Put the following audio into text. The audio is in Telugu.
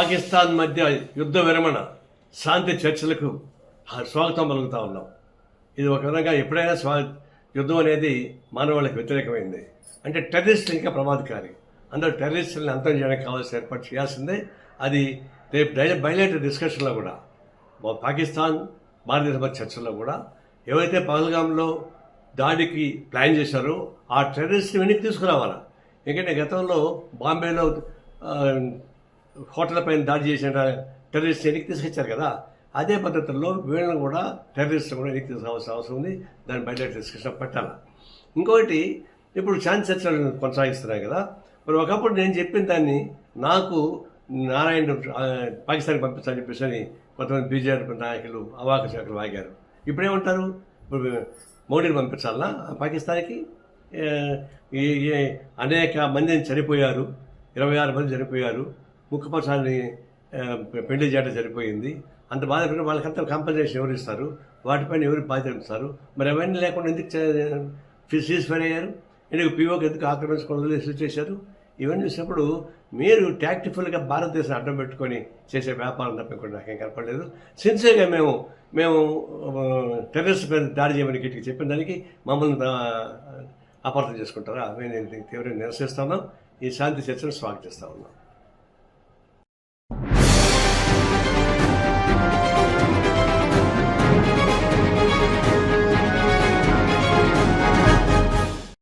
పాకిస్తాన్ మధ్య యుద్ధ విరమణ శాంతి చర్చలకు స్వాగతం పలుకుతా ఉన్నాం. ఇది ఒక విధంగా ఎప్పుడైనా యుద్ధం అనేది మానవాళికి వ్యతిరేకమైంది. అంటే టెర్రరిస్టులు ఇంకా ప్రమాదకారి. అందరూ టెర్రరిస్టులను అంతం చేయడానికి కావాల్సిన ఏర్పాటు చేయాల్సిందే. అది రేపు బయలేటర్ డిస్కషన్లో కూడా పాకిస్తాన్ భారతదేశ మధ్య చర్చల్లో కూడా ఎవరైతే పహల్గామ్లో దాడికి ప్లాన్ చేశారో ఆ టెర్రరిస్ట్ని వెనక్కి తీసుకురావాలా. ఎందుకంటే గతంలో బాంబేలో హోటల్ పైన దాడి చేసిన టెర్రరిస్ట్ వెనక్కి తీసుకొచ్చారు కదా, అదే పద్ధతుల్లో వీళ్ళని కూడా టెర్రరిస్ట్ కూడా వెనక్కి తీసుకోవాల్సిన అవసరం ఉంది. దాన్ని బయట డిస్కషన్ పెట్టాలి. ఇంకొకటి, ఇప్పుడు శాంతి చర్చలు కొనసాగిస్తున్నాయి కదా, మరి ఒకప్పుడు నేను చెప్పిన దాన్ని నాకు నారాయణ పాకిస్తాన్కి పంపించాలని చెప్పేసి కొంతమంది బీజేపీ నాయకులు అవాక శాఖలు వాగారు. ఇప్పుడేమంటారు, ఇప్పుడు మోడీని పంపించాలన్నా పాకిస్తాన్కి? అనేక మందిని చనిపోయారు, 26 మంది చనిపోయారు, ముఖ్యపక్షాన్ని పెళ్లి చేయడం సరిపోయింది. అంత బాధపడిన వాళ్ళకంతా కాంపన్సేషన్ ఎవరు ఇస్తారు, వాటిపైన ఎవరు బాధ్యత ఇస్తారు? మరి అవన్నీ లేకుండా ఎందుకు సీజ్ ఫైర్ అయ్యారు? ఎందుకు పీఓకి ఎందుకు ఆక్రమించుకోవడం వదిలేసి చేశారు? ఇవన్నీ చూసినప్పుడు మీరు టాక్టిఫుల్గా భారతదేశం అడ్డం పెట్టుకొని చేసే వ్యాపారం తప్పకుండా నాకేం కనపడలేదు. సిన్సియర్గా మేము టెర్రరిస్ట్ పైన దాడి చేయమని గట్టిగా చెప్పిన దానికి మమ్మల్ని అపార్థం చేసుకుంటారా? మేము తీవ్రంగా నిరసిస్తున్నాం. ఈ శాంతి చర్చను స్వాగతిస్తా ఉన్నాం.